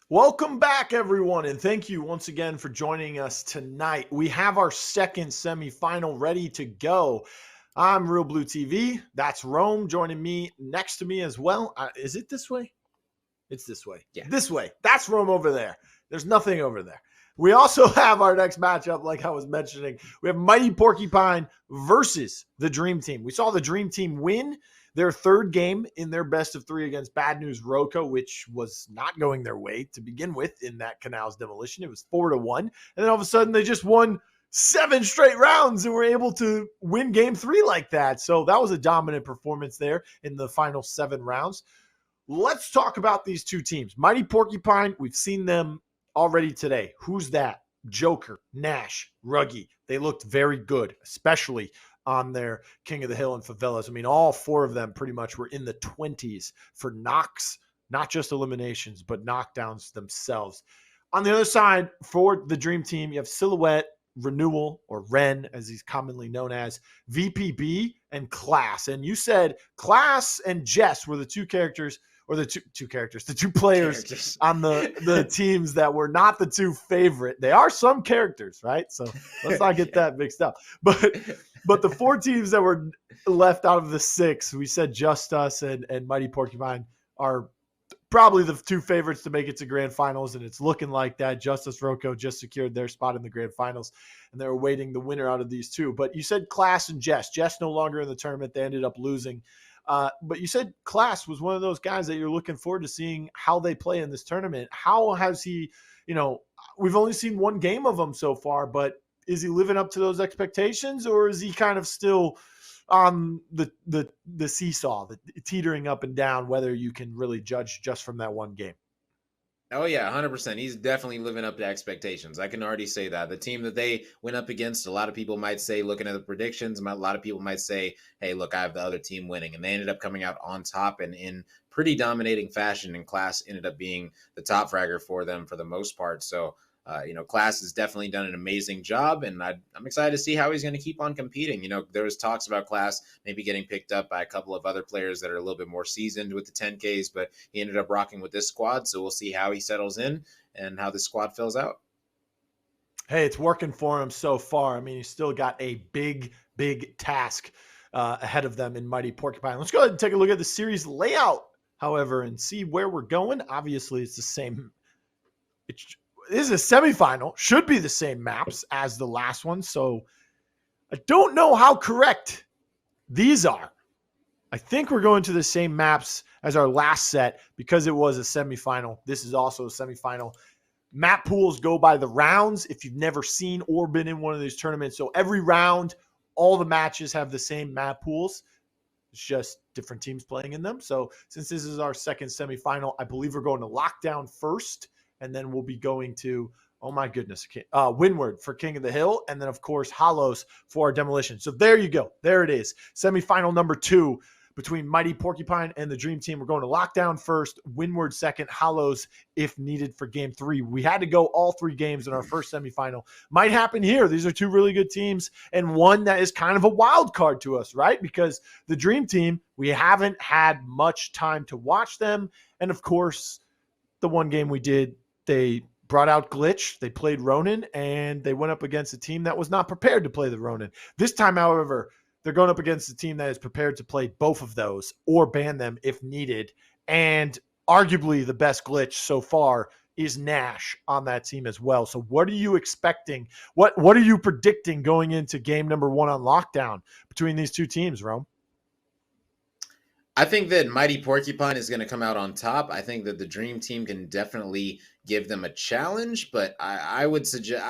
Welcome back, everyone, and thank you once again for joining us tonight. We have our second semifinal ready to go. I'm realBluTV. That's Rome joining me next to me as well. Is it this way? It's this way. Yeah. This way. That's Rome over there. There's nothing over there. We also have our next matchup, like I was mentioning. We have Mighty Porcupine versus the Dream Team. We saw the Dream Team win their third game in their best of three against Bad News Roco, which was not going their way to begin with in that Canals demolition. It was 4-1. And then all of a sudden they just won 7 straight rounds and were able to win game 3 like that. So that was a dominant performance there in the final 7 rounds. Let's talk about these two teams. Mighty Porcupine, we've seen them already today. Who's that? Joker, Nash, Ruggy. They looked very good, especially on their King of the Hill and Favelas. I mean, all 4 of them pretty much were in the 20s for knocks, not just eliminations, but knockdowns themselves. On the other side, for the Dream Team, you have Silhouette, Renewal, or Ren, as he's commonly known as, VPB, and Class. And you said Class and Jess were the two characters, or the two players on the teams that were not the two favorite. They are some characters, right? So let's not get that mixed up. But the 4 teams that were left out of the 6, we said Just Us and Mighty Porcupine are probably the 2 favorites to make it to grand finals, and it's looking like that. Justice Roco just secured their spot in the grand finals, and they're awaiting the winner out of these 2. But you said Class and Jess. Jess no longer in the tournament. They ended up losing. But you said Class was one of those guys that you're looking forward to seeing how they play in this tournament. How has he, we've only seen 1 game of him so far, but is he living up to those expectations, or is he kind of still on the seesaw, the teetering up and down, whether you can really judge just from that 1 game? Oh yeah, 100%. He's definitely living up to expectations. I can already say that. The team that they went up against, a lot of people might say, looking at the predictions, a lot of people might say, hey, look, I have the other team winning. And they ended up coming out on top and in pretty dominating fashion, and Class ended up being the top fragger for them for the most part. So Class has definitely done an amazing job, and I'm excited to see how he's going to keep on competing. There was talks about Class maybe getting picked up by a couple of other players that are a little bit more seasoned with the 10Ks, but he ended up rocking with this squad, so we'll see how he settles in and how this squad fills out. Hey, it's working for him so far. I mean, he's still got a big task ahead of them in Mighty Porcupine. Let's go ahead and take a look at the series layout, however, and see where we're going. Obviously, it's the same. This is a semifinal, should be the same maps as the last one. So I don't know how correct these are. I think we're going to the same maps as our last set because it was a semifinal. This is also a semifinal. Map pools go by the rounds if you've never seen or been in one of these tournaments. So every round, all the matches have the same map pools. It's just different teams playing in them. So since this is our second semifinal, I believe we're going to lockdown first. And then we'll be going to, oh my goodness, Windward for King of the Hill. And then, of course, Hollows for our demolition. So there you go. There it is. Semifinal number 2 between Mighty Porcupine and the Dream Team. We're going to lockdown first, Windward second, Hollows if needed for game 3. We had to go all 3 games in our first semifinal. Might happen here. These are 2 really good teams and one that is kind of a wild card to us, right? Because the Dream Team, we haven't had much time to watch them. And, of course, the 1 game we did, they brought out Glitch, they played Ronin, and they went up against a team that was not prepared to play the Ronin. This time, however, they're going up against a team that is prepared to play both of those or ban them if needed. And arguably the best Glitch so far is Nash on that team as well. So what are you expecting? What are you predicting going into game number 1 on lockdown between these 2 teams, Rome? I think that Mighty Porcupine is going to come out on top. I think that the Dream Team can definitely give them a challenge, but I would suggest,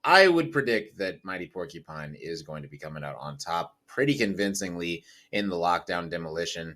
I would predict that Mighty Porcupine is going to be coming out on top pretty convincingly in the lockdown demolition.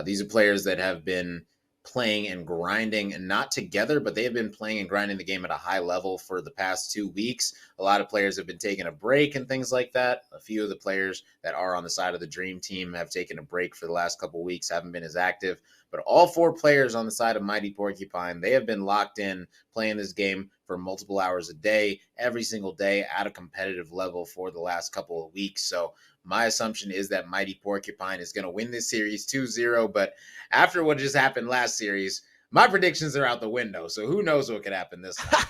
These are players that have been playing and grinding, and not together, but they have been playing and grinding the game at a high level for the past 2 weeks. A lot of players have been taking a break and things like that. A few of the players that are on the side of the Dream Team have taken a break for the last couple of weeks, haven't been as active. But all 4 players on the side of Mighty Porcupine, they have been locked in playing this game for multiple hours a day, every single day at a competitive level for the last couple of weeks. So my assumption is that Mighty Porcupine is going to win this series 2-0. But after what just happened last series, my predictions are out the window. So who knows what could happen this time.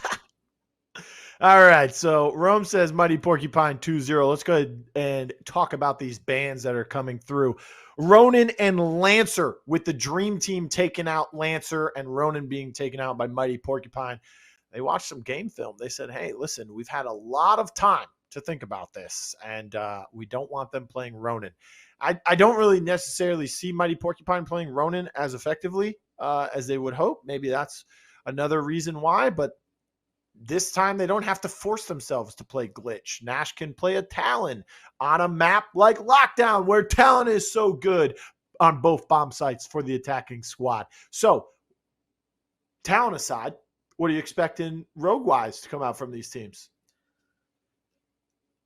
All right. So Rome says Mighty Porcupine 2-0. Let's go ahead and talk about these bands that are coming through. Ronan and Lancer, with the Dream Team taking out Lancer and Ronan being taken out by Mighty Porcupine. They watched some game film. They said, hey, listen, we've had a lot of time to think about this, and we don't want them playing Ronan. I don't really necessarily see Mighty Porcupine playing Ronan as effectively as they would hope. Maybe that's another reason why, but this time they don't have to force themselves to play Glitch. Nash can play a Talon on a map like Lockdown, where Talon is so good on both bomb sites for the attacking squad. So, Talon aside, what are you expecting rogue-wise to come out from these teams?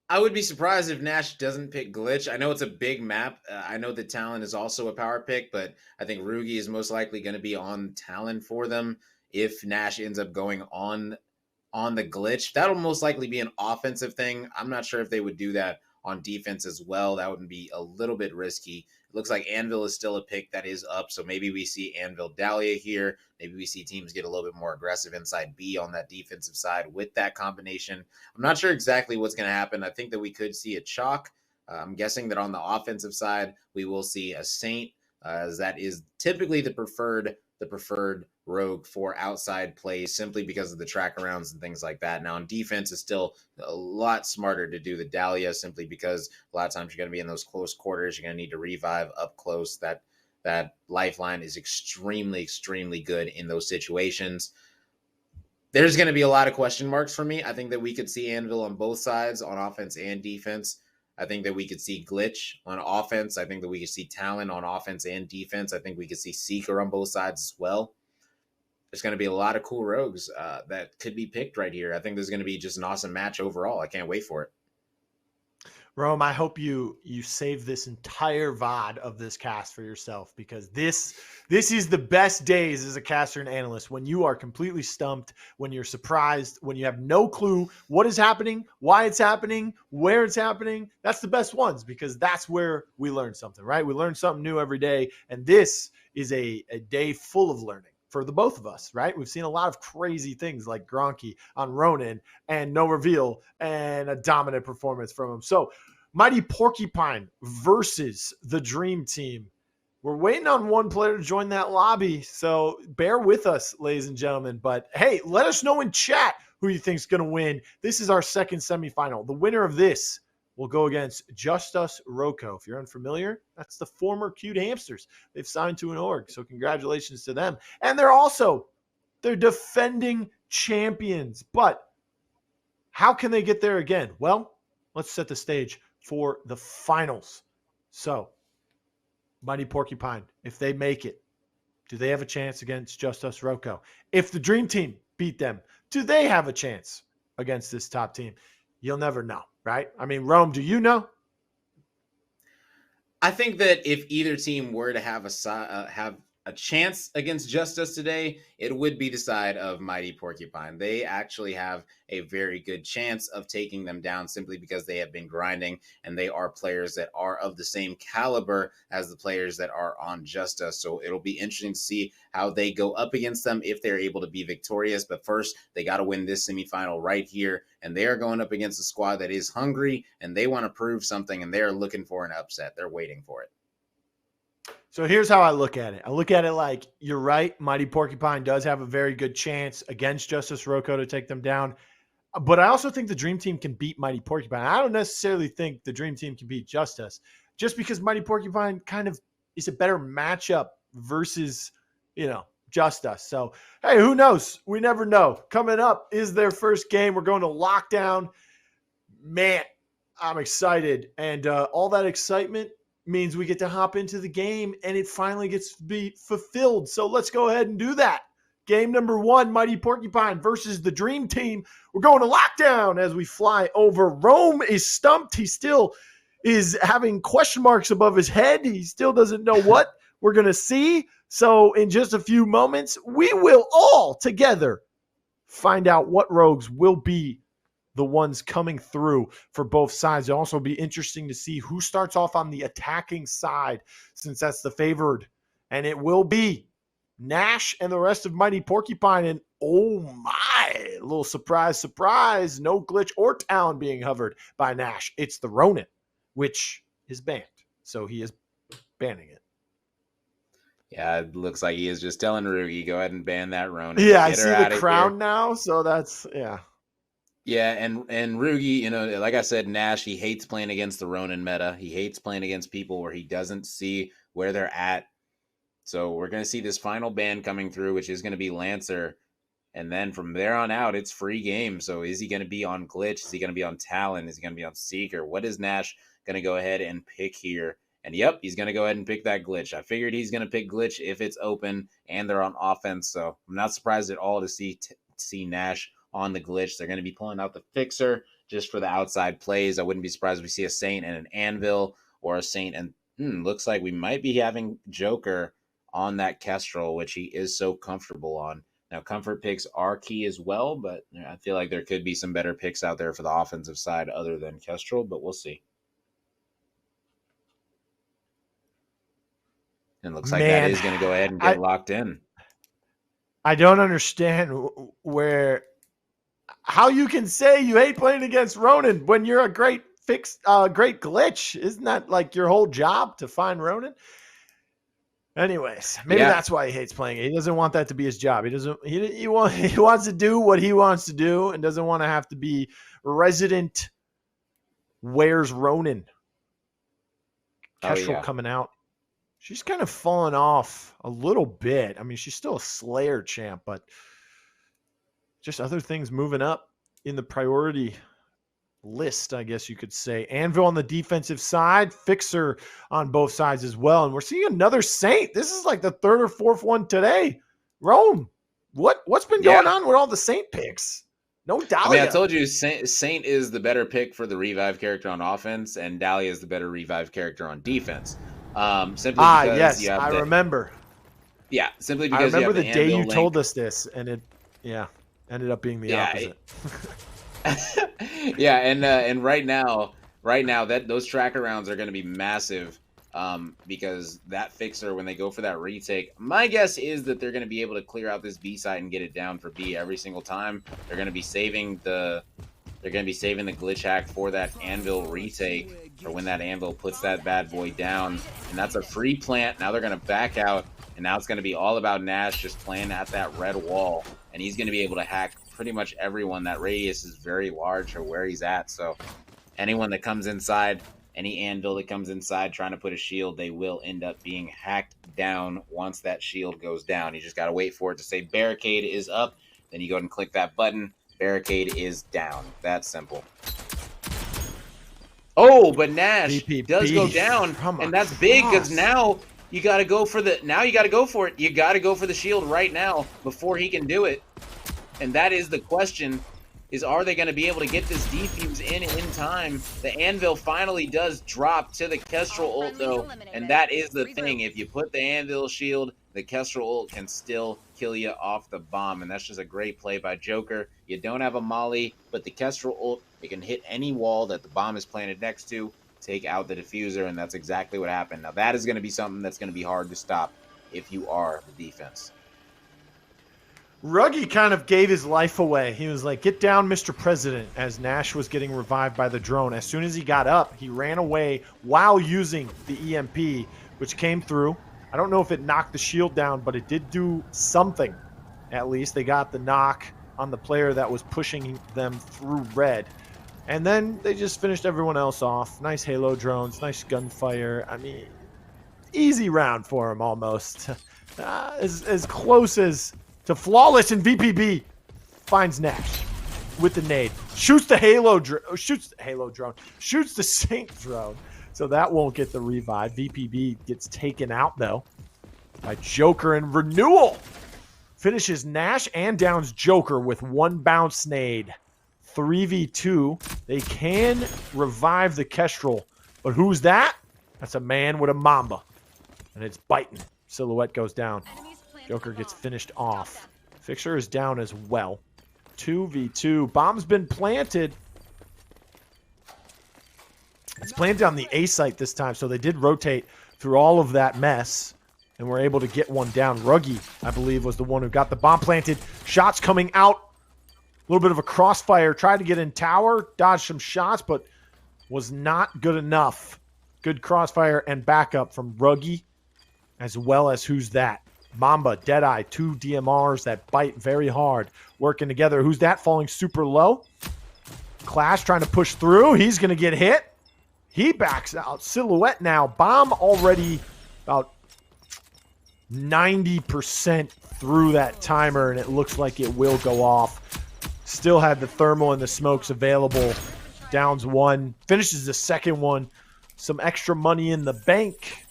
I would be surprised if Nash doesn't pick Glitch. I know it's a big map. I know that Talon is also a power pick, but I think Rugi is most likely going to be on Talon for them if Nash ends up going on the Glitch. That'll most likely be an offensive thing. I'm not sure if they would do that on defense as well. That would be a little bit risky. It looks like Anvil is still a pick that is up, so maybe we see Anvil Dahlia here. Maybe we see teams get a little bit more aggressive inside B on that defensive side with that combination. I'm not sure exactly what's going to happen. I think that we could see a chalk. I'm guessing that on the offensive side, we will see a Saint, as that is typically the preferred rogue for outside plays, simply because of the track arounds and things like that. Now on defense, it's still a lot smarter to do the Dahlia, simply because a lot of times you're going to be in those close quarters. You're going to need to revive up close. That lifeline is extremely good in those situations. There's going to be a lot of question marks for me. I think that we could see Anvil on both sides, on offense and defense. I think that we could see Glitch on offense. I think that we could see Talon on offense and defense. I think we could see Seeker on both sides as well. There's going to be a lot of cool rogues that could be picked right here. I think there's going to be just an awesome match overall. I can't wait for it. Rome, I hope you save this entire VOD of this cast for yourself, because this is the best days as a caster and analyst, when you are completely stumped, when you're surprised, when you have no clue what is happening, why it's happening, where it's happening. That's the best ones, because that's where we learn something, right? We learn something new every day, and this is a day full of learning for the both of us, right? We've seen a lot of crazy things like Gronky on Ronan and no reveal and a dominant performance from him. So Mighty Porcupine versus the Dream Team. We're waiting on one player to join that lobby, so bear with us, ladies and gentlemen. But hey, let us know in chat who you think is going to win. This is our second semifinal. The winner of this will go against Just Us Roco. If you're unfamiliar, that's the former Cute Hamsters. They've signed to an org, so congratulations to them. And they're defending champions. But how can they get there again? Well, let's set the stage for the finals. So, Mighty Porcupine, if they make it, do they have a chance against Just Us Roco? If the Dream Team beat them, do they have a chance against this top team? You'll never know, right? I mean, Rome, do you know? I think that if either team were to have a chance against Just Us today, it would be the side of Mighty Porcupine. They actually have a very good chance of taking them down, simply because they have been grinding, and they are players that are of the same caliber as the players that are on Just Us. So it'll be interesting to see how they go up against them, if they're able to be victorious. But first, they got to win this semifinal right here, and they are going up against a squad that is hungry, and they want to prove something, and they're looking for an upset. They're waiting for it. So here's how I look at it. I look at it like, you're right, Mighty Porcupine does have a very good chance against Just Us Roco to take them down. But I also think the Dream Team can beat Mighty Porcupine. I don't necessarily think the Dream Team can beat Just Us, just because Mighty Porcupine kind of is a better matchup versus, Just Us. So, hey, who knows? We never know. Coming up is their first game. We're going to Lockdown. Man, I'm excited. And all that excitement means we get to hop into the game, and it finally gets to be fulfilled. So let's go ahead and do that. Game number 1, Mighty Porcupine versus the Dream Team. We're going to Lockdown as we fly over. Rome is stumped. He still is having question marks above his head. He still doesn't know what we're going to see. So in just a few moments, we will all together find out what rogues will be the ones coming through for both sides. It'll also be interesting to see who starts off on the attacking side, since that's the favored. And it will be Nash and the rest of Mighty Porcupine. And oh my, a little surprise, surprise. No glitch or talon being hovered by Nash. It's the Ronin, which is banned. So he is banning it. Yeah, it looks like he is just telling Rugi, go ahead and ban that Ronin. Yeah, I see the crown now. So that's, yeah. Yeah, and Rugi, you know, like I said, Nash, he hates playing against the Ronin meta. He hates playing against people where he doesn't see where they're at. So we're going to see this final ban coming through, which is going to be Lancer. And then from there on out, it's free game. So is he going to be on Glitch? Is he going to be on Talon? Is he going to be on Seeker? What is Nash going to go ahead and pick here? And yep, he's going to go ahead and pick that Glitch. I figured he's going to pick Glitch if it's open and they're on offense. So I'm not surprised at all to see Nash on the Glitch. They're going to be pulling out the Fixer just for the outside plays. I wouldn't be surprised if we see a Saint and an Anvil, or a Saint and looks like we might be having Joker on that Kestrel, which he is so comfortable on. Now, comfort picks are key as well, but I feel like there could be some better picks out there for the offensive side other than Kestrel, but we'll see. And looks like that is going to go ahead and get locked in. I don't understand how you can say you hate playing against Ronin when you're a great great Glitch. Isn't that like your whole job to find Ronin? Anyways, maybe that's why he hates playing it. He doesn't want that to be his job. He wants to do what he wants to do and doesn't want to have to be resident. Where's Ronin? Kestrel coming out. She's kind of fallen off a little bit. I mean, she's still a Slayer champ, but just other things moving up in the priority list, I guess you could say. Anvil on the defensive side, Fixer on both sides as well. And we're seeing another Saint. This is like the third or fourth one today. Rome, what's been going on with all the Saint picks? No Dahlia. I mean, I told you Saint is the better pick for the revive character on offense, and Dahlia is the better revive character on defense. Simply because yes, I remember. Yeah, simply because I remember the day you told us this, and it ended up being the opposite. Yeah, and right now that those tracker rounds are going to be massive, because that Fixer, when they go for that retake, my guess is that they're going to be able to clear out this B site and get it down for B every single time. They're going to be saving the glitch hack for that Anvil retake, or when that Anvil puts that bad boy down, and that's a free plant. Now they're going to back out, and now it's going to be all about Nash just playing at that red wall, and he's going to be able to hack pretty much everyone. That radius is very large for where he's at, so anyone that comes inside, any Anvil that comes inside trying to put a shield, they will end up being hacked down once that shield goes down. You just got to wait for it to say barricade is up, then you go ahead and click that button. Barricade is down. That's simple. Oh, but Nash does go down, and that's big because now you got to go for it. You got to go for the shield right now before he can do it. And that is the question, is are they going to be able to get this defuse in time? The Anvil finally does drop to the Kestrel ult, though, and that is the thing. If you put the Anvil shield, the Kestrel ult can still kill you off the bomb, and that's just a great play by Joker. You don't have a molly, but the Kestrel ult, it can hit any wall that the bomb is planted next to, take out the diffuser, and that's exactly what happened. Now, that is going to be something that's going to be hard to stop if you are the defense. Ruggy kind of gave his life away. He was like, get down, Mr. President, as Nash was getting revived by the drone. As soon as he got up, he ran away while using the EMP, which came through. I don't know if it knocked the shield down, but it did do something. At least they got the knock on the player that was pushing them through red. And then they just finished everyone else off. Nice Halo drones, nice gunfire. I mean, easy round for him almost. As close as to flawless in VPB. Finds Nash with the nade. Shoots the Halo drone. Shoots the Saint drone. So that won't get the revive. VPB gets taken out, though, by Joker, and Renewal finishes Nash and downs Joker with one bounce nade. 3v2. They can revive the Kestrel, but who's that? That's a man with a Mamba, and it's biting. Silhouette goes down. Joker gets finished off. Fixer is down as well. 2v2. Bomb's been planted. It's planted on the A site this time, so they did rotate through all of that mess. and were able to get one down. Ruggy, I believe, was the one who got the bomb planted. Shots coming out. A little bit of a crossfire. Tried to get in tower, dodged some shots, but was not good enough. Good crossfire and backup from Ruggy, as well as Who's That? Mamba, Deadeye, 2 DMRs that bite very hard, working together. Who's That? Falling super low. Clash trying to push through. He's going to get hit. He backs out. Silhouette now. Bomb already about 90% through that timer, and it looks like it will go off. Still had the thermal and the smokes available. Downs one. Finishes the second one. Some extra money in the bank.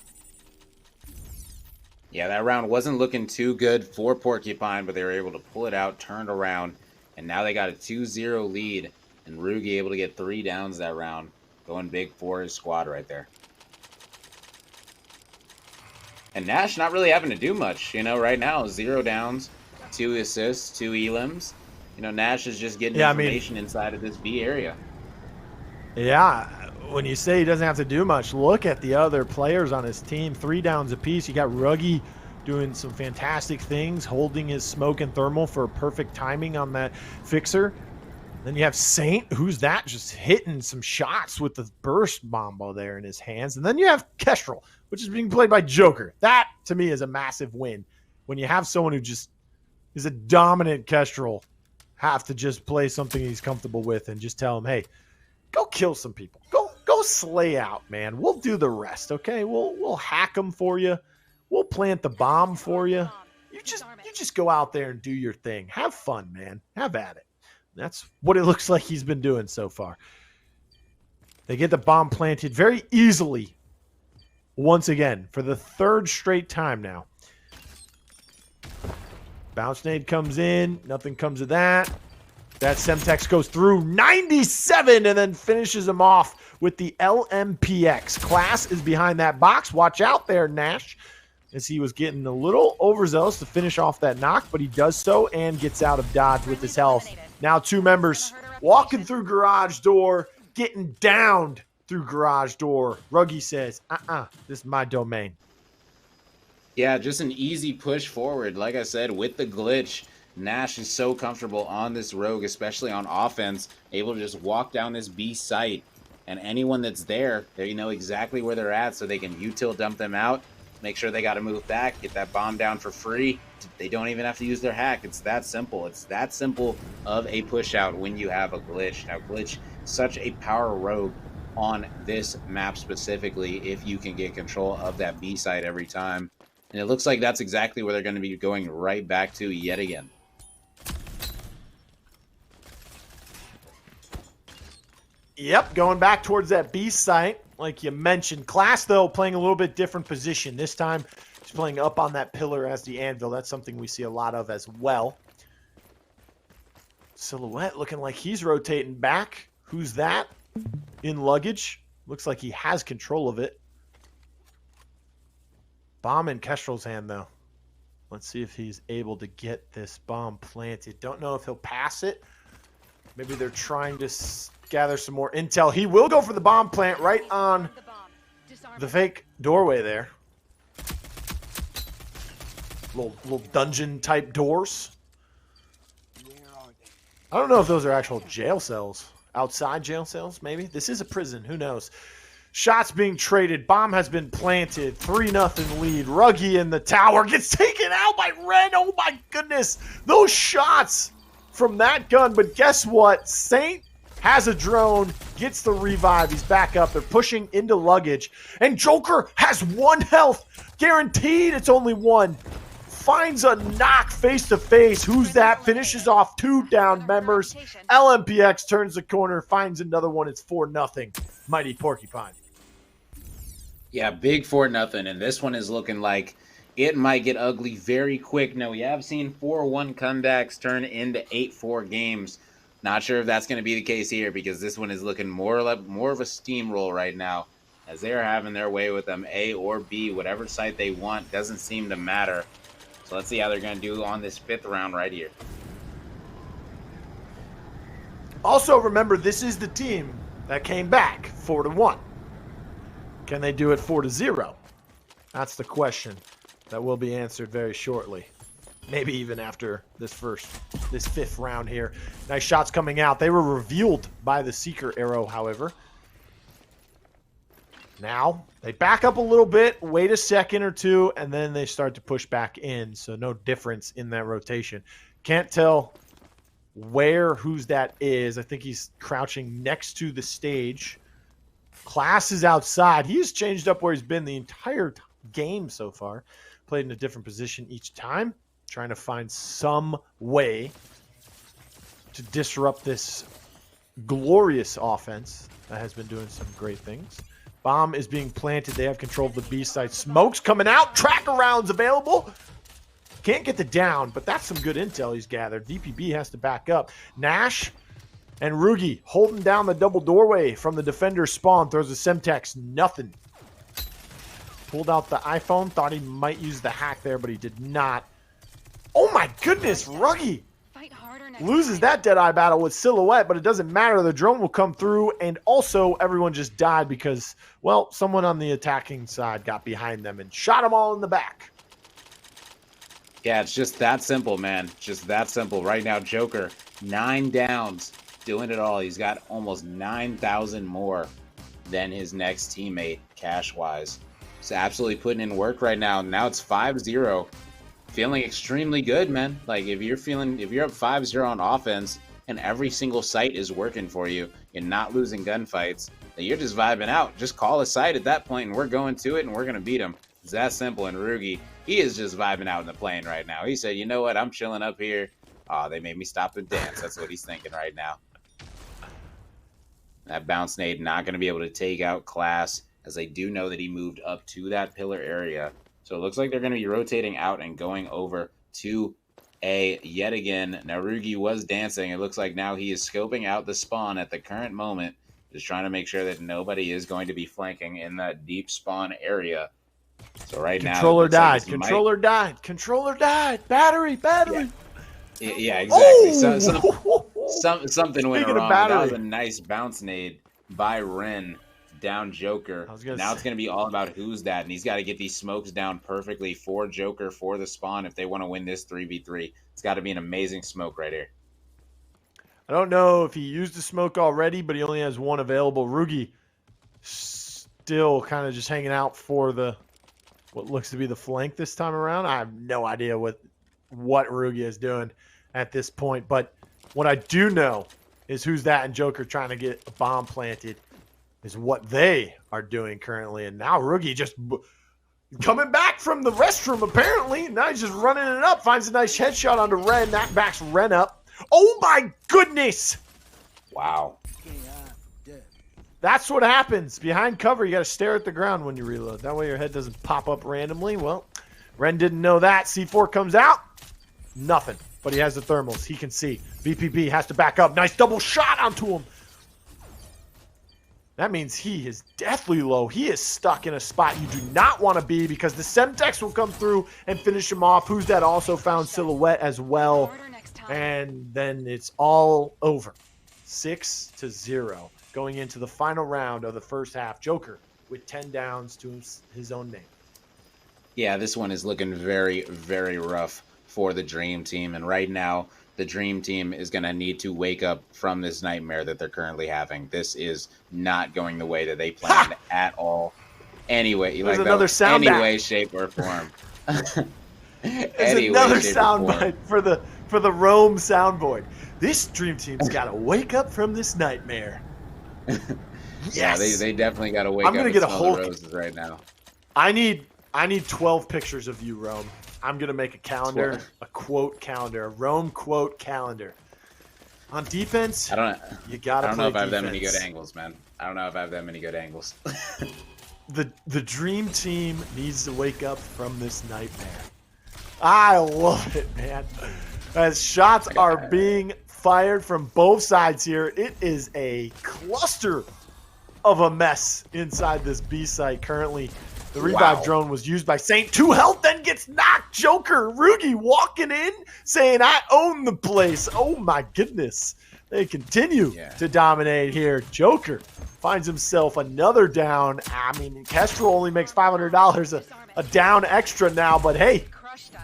Yeah, that round wasn't looking too good for Porcupine, but they were able to pull it out, turned around, and now they got a 2-0 lead, and Rugi able to get 3 downs that round, going big for his squad right there. And Nash not really having to do much, you know, right now. 0 downs, 2 assists, 2 elims. You know, Nash is just getting information inside of this B area. Yeah, when you say he doesn't have to do much, look at the other players on his team. 3 downs apiece. You got Ruggy doing some fantastic things, holding his smoke and thermal for perfect timing on that fixer. Then you have Saint, Who's That? Just hitting some shots with the burst bombo there in his hands. And then you have Kestrel, which is being played by Joker. That, to me, is a massive win. When you have someone who just is a dominant Kestrel, have to just play something he's comfortable with and just tell him, hey, go kill some people. Go slay out, man. We'll do the rest, okay? We'll hack them for you. We'll plant the bomb for you. You just go out there and do your thing. Have fun, man. Have at it. That's what it looks like he's been doing so far. They get the bomb planted very easily once again for the 3rd straight time now. Bounce nade comes in. Nothing comes of that. That Semtex goes through 97 and then finishes him off with the LMPX. Class is behind that box. Watch out there, Nash, as he was getting a little overzealous to finish off that knock, but he does so and gets out of dodge with his health. Now 2 members walking through garage door, getting downed through garage door. Ruggy says, this is my domain. Yeah, just an easy push forward. Like I said, with the glitch, Nash is so comfortable on this rogue, especially on offense, able to just walk down this B site, and anyone that's there, they know exactly where they're at, so they can util dump them out, make sure they got to move back, get that bomb down for free. They don't even have to use their hack. It's that simple. It's that simple of a push out when you have a glitch. Now, glitch, such a power rogue on this map specifically, if you can get control of that B site every time. And it looks like that's exactly where they're going to be going right back to yet again. Yep, going back towards that B site, like you mentioned. Class, though, playing a little bit different position. This time, he's playing up on that pillar as the anvil. That's something we see a lot of as well. Silhouette looking like he's rotating back. Who's That? In luggage. Looks like he has control of it. Bomb in Kestrel's hand, though. Let's see if he's able to get this bomb planted. Don't know if he'll pass it. Maybe they're trying to gather some more intel. He will go for the bomb plant right on the fake doorway there. Little dungeon type doors. I don't know if those are actual jail cells. Outside jail cells, maybe? This is a prison. Who knows? Shots being traded. Bomb has been planted. 3-0 lead. Ruggy in the tower gets taken out by Ren. Oh my goodness. Those shots from that gun. But guess what? Saint has a drone, gets the revive. He's back up. They're pushing into luggage. And Joker has 1 health. Guaranteed it's only 1. Finds a knock face-to-face. Who's That? Finishes off 2 down members. LMPX turns the corner, finds another one. It's 4-0. Mighty Porcupine. Yeah, big 4-0. And this one is looking like it might get ugly very quick. Now, we have seen 4-1 comebacks turn into 8-4 games. Not sure if that's going to be the case here, because this one is looking more of a steamroll right now, as they're having their way with them, A or B, whatever site they want. Doesn't seem to matter. So let's see how they're going to do on this 5th round right here. Also, remember, this is the team that came back 4-1. Can they do it 4-0? That's the question. That will be answered very shortly. Maybe even after this fifth round here. Nice shots coming out. They were revealed by the Seeker arrow, however. Now, they back up a little bit, wait a second or two, and then they start to push back in. So no difference in that rotation. Can't tell whose that is. I think he's crouching next to the stage. Class is outside. He's changed up where he's been the entire game so far. Played in a different position each time. Trying to find some way to disrupt this glorious offense that has been doing some great things. Bomb is being planted. They have control of the B site. Smoke's coming out. Tracker rounds available. Can't get the down, but that's some good intel he's gathered. DPB has to back up. Nash and Rugi holding down the double doorway from the defender's spawn. Throws a Semtex. Nothing. Pulled out the iPhone. Thought he might use the hack there, but he did not. Oh my goodness, Ruggy loses that Deadeye battle with Silhouette, but it doesn't matter. The drone will come through, and also everyone just died because, well, someone on the attacking side got behind them and shot them all in the back. Yeah, it's just that simple, man. Just that simple. Right now, Joker, 9 downs, doing it all. He's got almost 9,000 more than his next teammate, cash-wise. He's absolutely putting in work right now. Now it's 5-0. Feeling extremely good, man. Like, if you're up 5-0 on offense and every single site is working for you and not losing gunfights, then you're just vibing out. Just call a site at that point and we're going to it and we're going to beat them. It's that simple. And Rugi, he is just vibing out in the plane right now. He said, you know what? I'm chilling up here. Oh, they made me stop and dance. That's what he's thinking right now. That bounce nade not going to be able to take out Class, as they do know that he moved up to that pillar area. So it looks like they're going to be rotating out and going over to A yet again. Now, Rugi was dancing. It looks like now he is scoping out the spawn at the current moment, just trying to make sure that nobody is going to be flanking in that deep spawn area. So right now, Controller died. Controller died. Battery. Yeah, exactly. Oh! Something went Speaking of wrong. That was battery. a nice bounce nade by Ren. Down Joker. Now it's going to be all about who's that, and he's got to get these smokes down perfectly for Joker, for the spawn, if they want to win this 3v3. It's got to be an amazing smoke right here. I don't know if he used the smoke already, but he only has one available. Rugi still kind of just hanging out for what looks to be the flank this time around. I have no idea what Rugi is doing at this point, but what I do know is who's that and Joker trying to get a bomb planted is what they are doing currently. And now Rugi just coming back from the restroom, apparently. Now he's just running it up. Finds a nice headshot onto Ren. That backs Ren up. Oh, my goodness. Wow. That's what happens. Behind cover, you got to stare at the ground when you reload. That way your head doesn't pop up randomly. Well, Ren didn't know that. C4 comes out. Nothing. But he has the thermals. He can see. VPB has to back up. Nice double shot onto him. That means he is deathly low. He is stuck in a spot you do not want to be because the Semtex will come through and finish him off. Who's that also found Silhouette as well. And then it's all over. 6-0 going into the final round of the first half. Joker with 10 downs to his own name. Yeah, this one is looking very, very rough for the Dream Team. And right now, the Dream Team is going to need to wake up from this nightmare that they're currently having. This is not going the way that they planned at all. Anyway, there's another sound any way, shape, or form. There's another soundbite for the Rome soundboard. This Dream Team's got to wake up from this nightmare. Yes, yeah, they definitely got to wake up. I'm gonna get a whole roses right now. I need 12 pictures of you, Rome. I'm going to make a calendar, a quote calendar, a Rome quote calendar. On defense, you got to play defense. I don't know if I have that many good angles, man. The Dream Team needs to wake up from this nightmare. I love it, man. As shots are being fired from both sides here, it is a cluster of a mess inside this B site currently. The revive Wow. drone was used by Saint. 2 health, then gets knocked. Joker, Rugi walking in, saying, I own the place. Oh my goodness. They continue to dominate here. Joker finds himself another down. I mean, Kestrel only makes $500 a down extra now, but hey,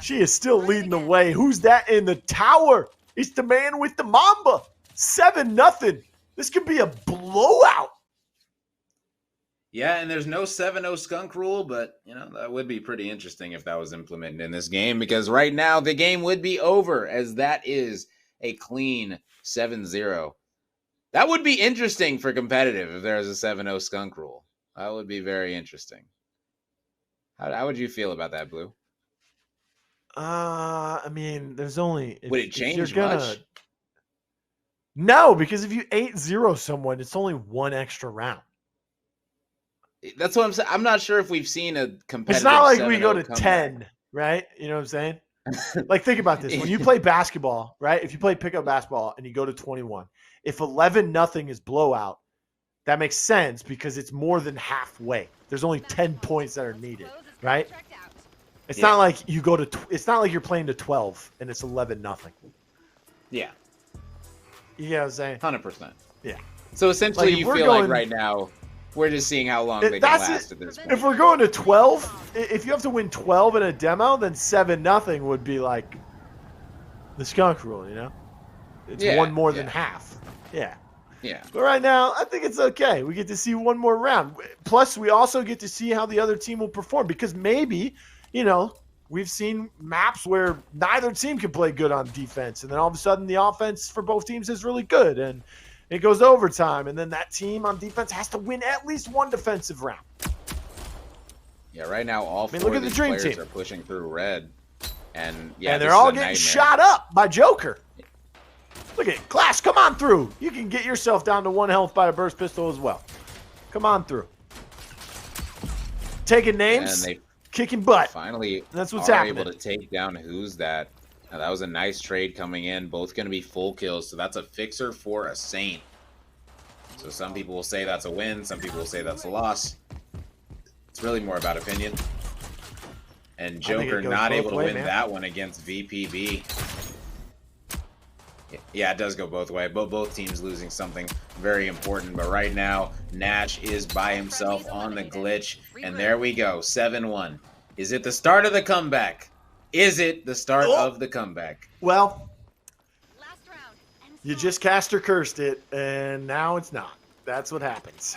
she is still leading the way. Who's that in the tower? It's the man with the Mamba. 7-0. This could be a blowout. Yeah, and there's no 7-0 skunk rule, but, that would be pretty interesting if that was implemented in this game, because right now the game would be over, as that is a clean 7-0. That would be interesting for competitive if there was a 7-0 skunk rule. That would be very interesting. How would you feel about that, Blue? I mean, there's only... Would it change much? No, because if you 8-0 someone, it's only one extra round. That's what I'm saying. I'm not sure if we've seen a competitive. It's not like we go to comeback. 10, right? You know what I'm saying? Like, think about this. When you play basketball, right? If you play pickup basketball and you go to 21, if 11-0 is blowout, that makes sense because it's more than halfway. There's only 10 points that are needed, right? It's not like you go to. It's not like you're playing to 12 and it's 11-0. Yeah. You know what I'm saying? 100%. Yeah. So essentially, Like, you feel like right now we're just seeing how long they can last at this point. If we're going to 12, if you have to win 12 in a demo, then 7-0 would be like the skunk rule, you know? It's one more than half. Yeah. Yeah. But right now, I think it's okay. We get to see one more round. Plus, we also get to see how the other team will perform because maybe, we've seen maps where neither team can play good on defense, and then all of a sudden the offense for both teams is really good, and it goes overtime, and then that team on defense has to win at least one defensive round. Yeah, right now all four look of at the these dream players team. are pushing through red, and they're all getting shot up by Joker. Look at it. Clash, come on through. You can get yourself down to 1 health by a burst pistol as well. Come on through. Taking names, and they kicking butt. Finally, that's what's are happening. able to take down Who's That. Now, that was a nice trade coming in. Both going to be full kills, so that's a fixer for a Saint. So some people will say that's a win. Some people will say that's a loss. It's really more about opinion. And Joker not able to win that one against VPB. Yeah, it does go both ways. Both teams losing something very important. But right now, Natch is by himself on the glitch. And there we go, 7-1. Is it the start of the comeback? Is it the start of the comeback? Well, you just cast or cursed it, and now it's not. That's what happens.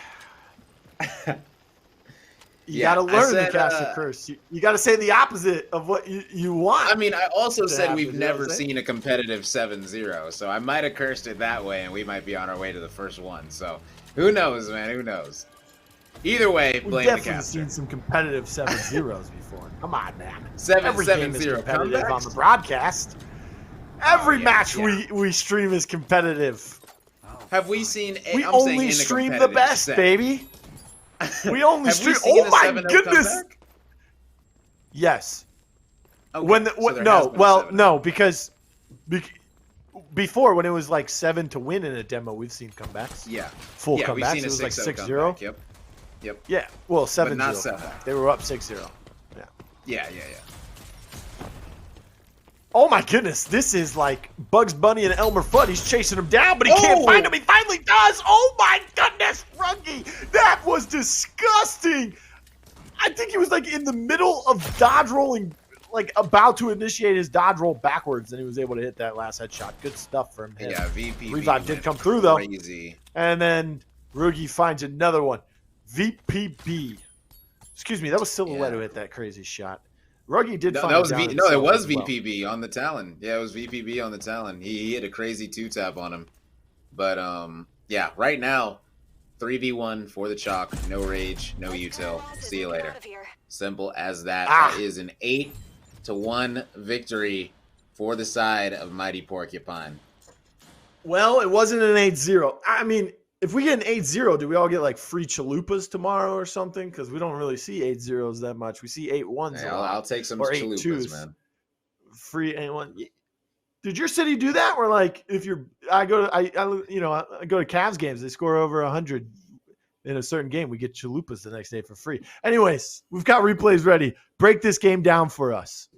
You got to learn to cast or curse. You got to say the opposite of what you want. I mean, I also said we've never seen a competitive 7-0, so I might have cursed it that way, and we might be on our way to the first one. So who knows, man? Who knows? Either way, blame the caster. We've definitely seen some competitive 7-0s before. Come on, man. 7-0 competitive on the broadcast. Every match we stream is competitive. Have we seen? We only stream the best, baby. We only stream. Oh my goodness! Comeback? Yes. Okay. No, because before when it was like 7 to win in a demo, we've seen comebacks. Yeah, full comebacks. It was like 6-0. Yep. Yeah. Well, 7-0. They were up 6-0. Yeah. Oh my goodness, this is like Bugs Bunny and Elmer Fudd. He's chasing him down, but he can't find him. He finally does. Oh my goodness, Rungy. That was disgusting. I think he was like in the middle of dodge rolling, like about to initiate his dodge roll backwards, and he was able to hit that last headshot. Good stuff from him. Yeah, VPB. Revive did come through, though. And then Rugi finds another one. VPB. Excuse me, that was Silhouette who hit that crazy shot. Ruggy did find it was VPB on the Talon. Yeah, it was VPB on the Talon. He hit a crazy 2-tap on him. But, yeah, right now, 3v1 for the chalk. No rage, no util. See you later. Simple as that. That is an 8-1 victory for the side of Mighty Porcupine. Well, it wasn't an 8-0. I mean, if we get an 8-0, do we all get like free chalupas tomorrow or something? Because we don't really see 8-0s that much. We see 8-1s. Hey, I'll take some chalupas, man. Free 8-1. Did your city do that? Where like if I go to Cavs games, they score over 100. in a certain game, we get chalupas the next day for free. Anyways, we've got replays ready. Break this game down for us.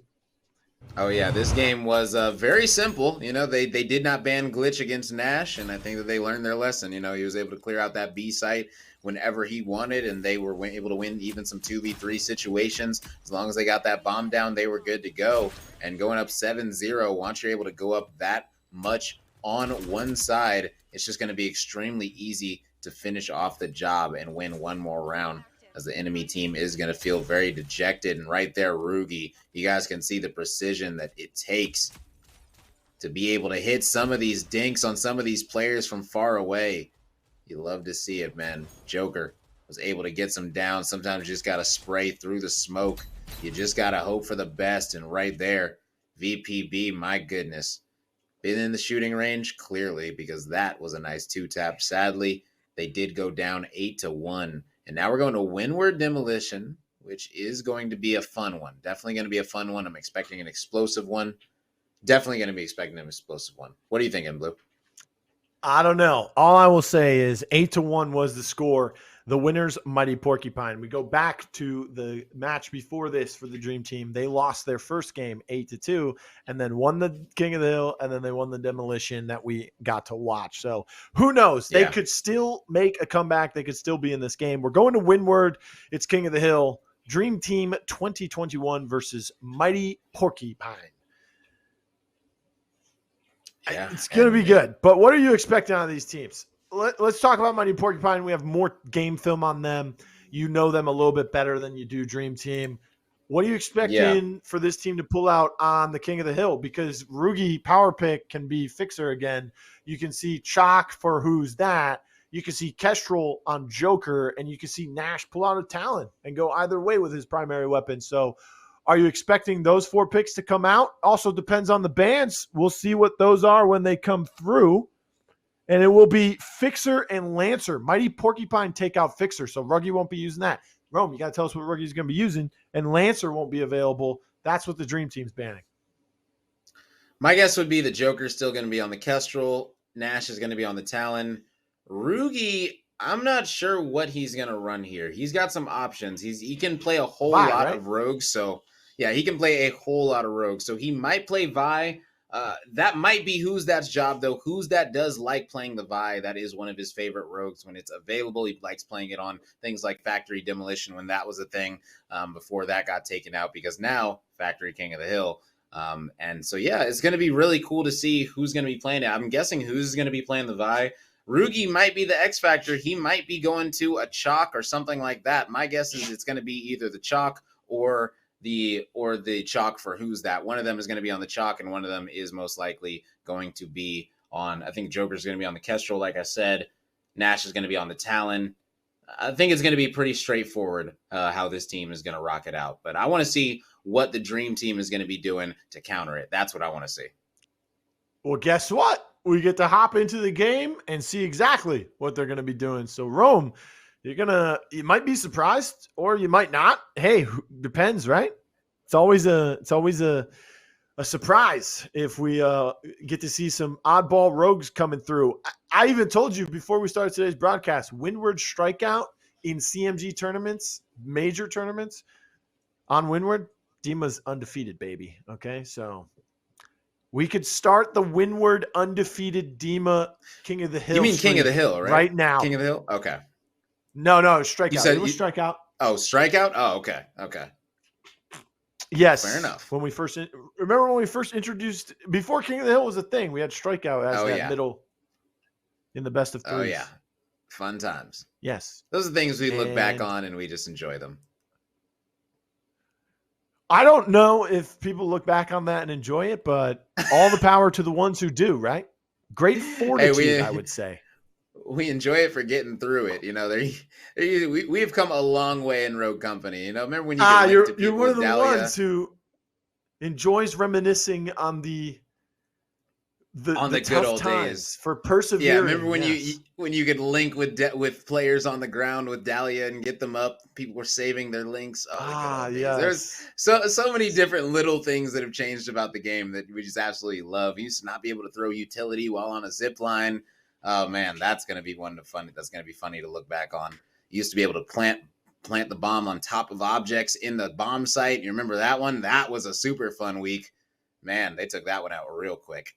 Oh yeah, this game was very simple. They did not ban glitch against Nash, and I think that they learned their lesson. He was able to clear out that B site whenever he wanted, and they were able to win even some 2v3 situations. As long as they got that bomb down, they were good to go. And going up 7-0, once you're able to go up that much on one side, it's just going to be extremely easy to finish off the job and win one more round, as the enemy team is going to feel very dejected. And right there, Rugi, you guys can see the precision that it takes to be able to hit some of these dinks on some of these players from far away. You love to see it, man. Joker was able to get some down. Sometimes you just got to spray through the smoke. You just got to hope for the best. And right there, VPB, my goodness. Been in the shooting range? Clearly, because that was a nice two-tap. Sadly, they did go down 8-1. And now we're going to Windward Demolition, which is going to be a fun one. Definitely going to be a fun one. I'm expecting an explosive one. Definitely going to be expecting an explosive one. What are you thinking, Blue? I don't know. All I will say is 8-1 was the score. The winners, Mighty Porcupine. We go back to the match before this for the Dream Team. They lost their first game 8-2 and then won the King of the Hill, and then they won the Demolition that we got to watch. So who knows? They could still make a comeback. They could still be in this game. We're going to Windward. It's King of the Hill. Dream Team 2021 versus Mighty Porcupine. Yeah, it's going to be good. But what are you expecting out of these teams? Let's talk about Mighty Porcupine. We have more game film on them. You know them a little bit better than you do Dream Team. What are you expecting for this team to pull out on the King of the Hill? Because Rugi power pick can be Fixer again. You can see Chalk for Who's That. You can see Kestrel on Joker, and you can see Nash pull out a Talon and go either way with his primary weapon. So are you expecting those 4 picks to come out? Also depends on the bans. We'll see what those are when they come through. And it will be Fixer and Lancer. Mighty Porcupine take out Fixer, so Ruggy won't be using that. Rome, you got to tell us what Ruggy's going to be using. And Lancer won't be available. That's what the Dream Team's banning. My guess would be the Joker's still going to be on the Kestrel. Nash is going to be on the Talon. Rugi, I'm not sure what he's going to run here. He's got some options. He can play a whole lot of rogues. So, yeah, he can play a whole lot of rogues. So he might play Vi. That might be Who's That's job, though. Who's That does like playing the Vi. That is one of his favorite rogues when it's available. He likes playing it on things like Factory Demolition when that was a thing before that got taken out, because now Factory King of the Hill. And so, yeah, it's going to be really cool to see who's going to be playing it. I'm guessing Who's going to be playing the Vi. Rugi might be the X Factor. He might be going to a Chalk or something like that. My guess is it's going to be either the Chalk or the Chalk for Who's That. One of them is going to be on the Chalk, and one of them is most likely going to be on, I think Joker's going to be on the Kestrel, like I said. Nash is going to be on the Talon. I think it's going to be pretty straightforward how this team is going to rock it out. But I want to see what the Dream Team is going to be doing to counter it. That's what I want to see. Well, guess what? We get to hop into the game and see exactly what they're going to be doing. So, Rome, you might be surprised or you might not. Hey, depends, right? It's always a surprise if we get to see some oddball rogues coming through. I even told you before we started today's broadcast, Windward Strikeout in CMG tournaments, major tournaments on Windward, Dima's undefeated, baby. Okay, so we could start the Windward undefeated Dima King of the Hill. You mean King of the Hill, right? Right now. King of the Hill? Okay. No, Strikeout. You said it was Strikeout. Oh, Strikeout? Oh, okay. Yes. Fair enough. When we first introduced, before King of the Hill was a thing, we had Strikeout as middle in the best of 3s. Oh, yeah. Fun times. Yes. Those are things we look back on and we just enjoy them. I don't know if people look back on that and enjoy it, but all the power to the ones who do, right? Great fortitude, I would say. We enjoy it for getting through it. We have come a long way in Rogue Company. Remember when you're one of the ones who enjoys reminiscing on the good old days for perseverance. Yeah, remember when you could link with players on the ground with Dahlia and get them up? People were saving their links. Yes. There's so many different little things that have changed about the game that we just absolutely love. We used to not be able to throw utility while on a zip line. Oh man, that's gonna be fun. That's gonna be funny to look back on. You used to be able to plant the bomb on top of objects in the bomb site. You remember that one? That was a super fun week. Man, they took that one out real quick.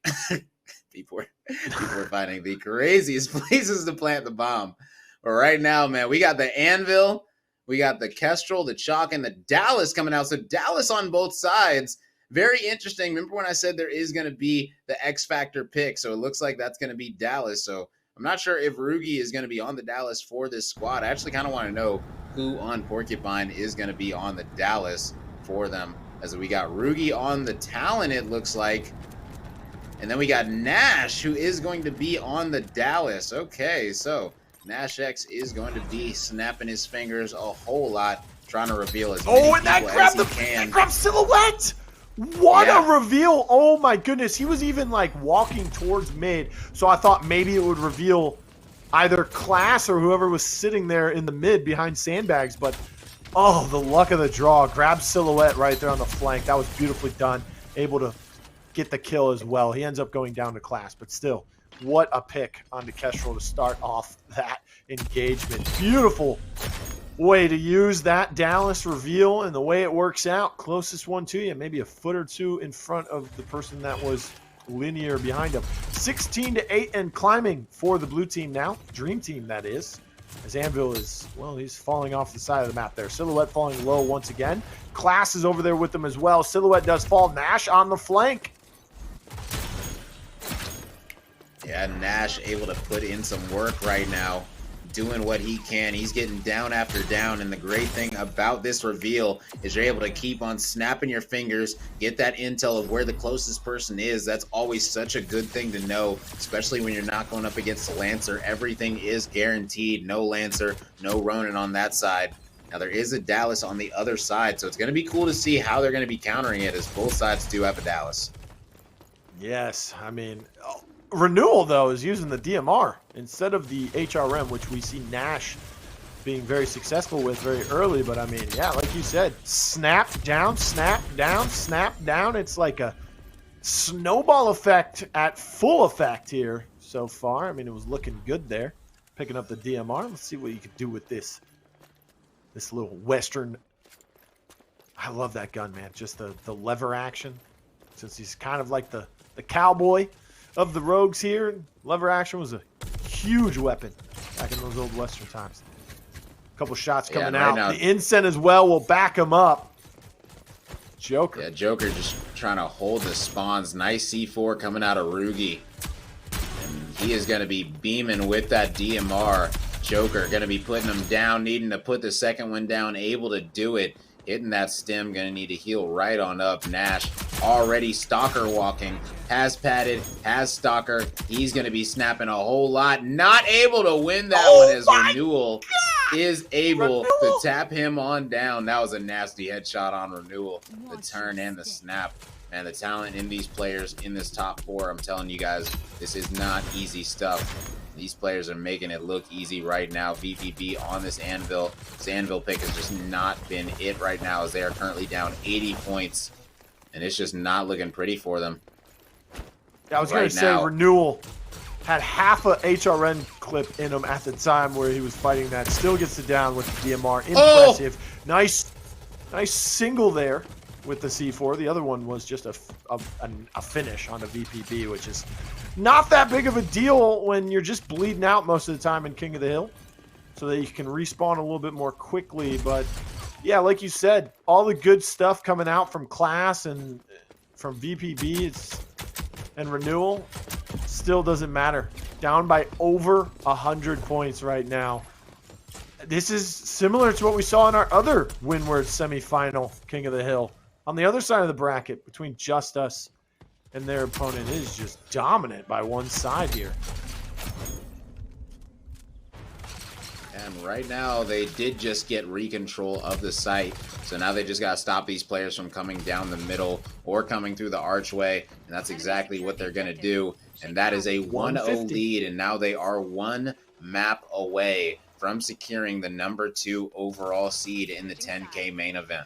People were finding the craziest places to plant the bomb. But right now, man, we got the Anvil, we got the Kestrel, the Chalk, and the Dallas coming out. So Dallas on both sides. Very interesting. Remember when I said there is going to be the X Factor pick? So it looks like that's going to be Dallas. So I'm not sure if Rugi is going to be on the Dallas for this squad. I actually kind of want to know who on Porcupine is going to be on the Dallas for them. As we got Rugi on the Talon, it looks like. And then we got Nash, who is going to be on the Dallas. Okay, so Nash X is going to be snapping his fingers a whole lot, trying to reveal as many people as he can. That grabbed Silhouette! What a reveal! Oh my goodness, he was even like walking towards mid, so I thought maybe it would reveal either Class or whoever was sitting there in the mid behind sandbags, but oh, the luck of the draw. Grabbed Silhouette right there on the flank. That was beautifully done. Able to get the kill as well. He ends up going down to Class, but still, what a pick on the Kestrel to start off that engagement. Beautiful way to use that Dallas reveal, and the way it works out, closest one to you, maybe a foot or two in front of the person that was linear behind him. 16-8 and climbing for the blue team now. Dream team, that is. As Anvil is, well, he's falling off the side of the map there. Silhouette falling low once again. Class is over there with them as well. Silhouette does fall. Nash on the flank. Yeah, Nash able to put in some work right now, doing what he can. He's getting down after down, and the great thing about this reveal is you're able to keep on snapping your fingers, get that intel of where the closest person is. That's always such a good thing to know, especially when you're not going up against a Lancer. Everything is guaranteed. No Lancer, no Ronin on that side. Now, there is a Dallas on the other side, so it's going to be cool to see how they're going to be countering it, as both sides do have a Dallas. Yes, I mean, Renewal, though, is using the DMR instead of the HRM, which we see Nash being very successful with very early. But, I mean, yeah, like you said, snap down, snap down, snap down. It's like a snowball effect at full effect here so far. I mean, it was looking good there, picking up the DMR. Let's see what you could do with this little Western. I love that gun, man. Just the lever action, since he's kind of like the cowboy of the rogues here. Lever action was a huge weapon back in those old Western times. A couple shots coming out. Now, the Incen as well will back him up. Joker. Yeah, Joker just trying to hold the spawns. Nice C4 coming out of Rugi. And he is going to be beaming with that DMR. Joker going to be putting him down, needing to put the second one down, able to do it. Hitting that stem, going to need to heal right on up. Nash already Stalker walking, has padded, has Stalker. He's going to be snapping a whole lot. Not able to win that one, as Renewal is able to tap him on down. That was a nasty headshot on Renewal. The turn and the snap. Man, the talent in these players in this top four, I'm telling you guys, this is not easy stuff. These players are making it look easy right now. VPB on this Anvil. This Anvil pick has just not been it right now, as they are currently down 80 points. And it's just not looking pretty for them. Yeah, I was going to say, Renewal had half a HRN clip in him at the time where he was fighting that. Still gets it down with the DMR. Impressive. Oh! Nice single there with the C4. The other one was just a finish on a VPB, which is not that big of a deal when you're just bleeding out most of the time in King of the Hill, so that you can respawn a little bit more quickly. But yeah, like you said, all the good stuff coming out from Class and from VPB and Renewal still doesn't matter. Down by over 100 points right now. This is similar to what we saw in our other Windward semifinal, King of the Hill. On the other side of the bracket, between Just Us and their opponent, is just dominant by one side here. And right now, they did just get recontrol of the site. So now they just got to stop these players from coming down the middle or coming through the archway. And that's exactly what they're going to do. And that is a 1-0 lead. And now they are one map away from securing the #2 overall seed in the 10K main event.